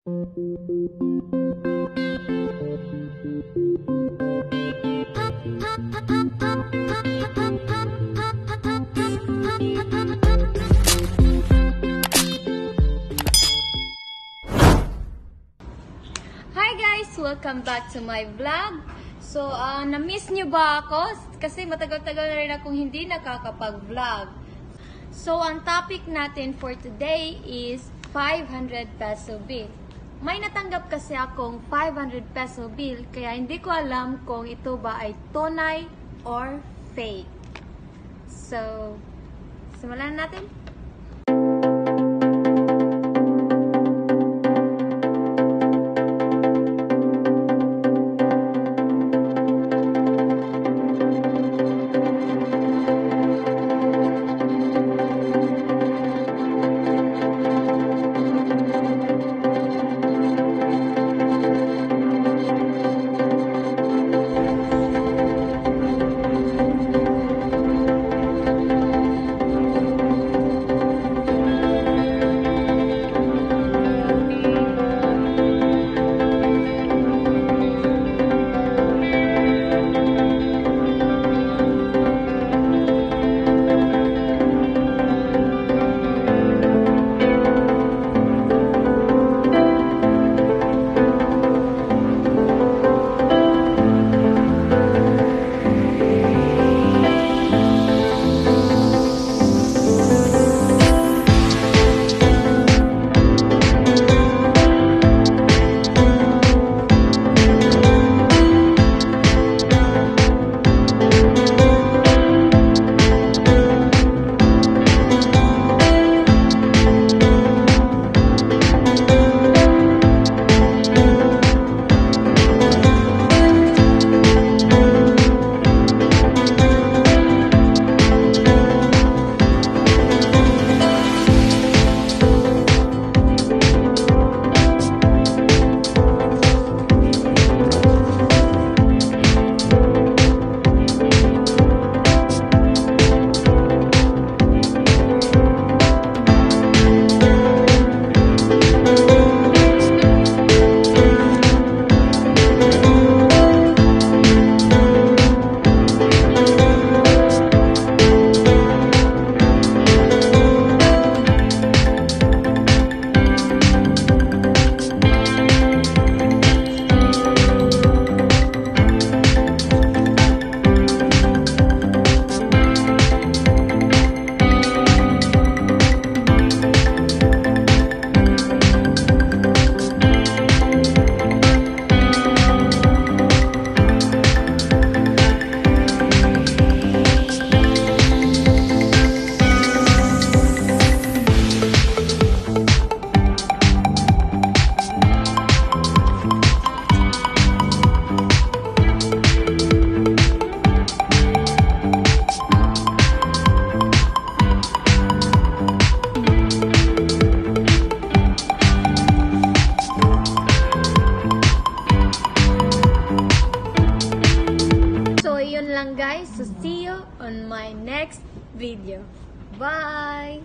Hi guys! Welcome back to my vlog. So, na-miss nyo ba ako? Kasi matagal-tagal na rin akong hindi nakakapag-vlog. So, ang topic natin for today is 500 peso bill. May natanggap kasi akong 500 peso bill, kaya hindi ko alam kung ito ba ay tunay or fake. So, simulan natin. Guys, so see you on my next video. Bye!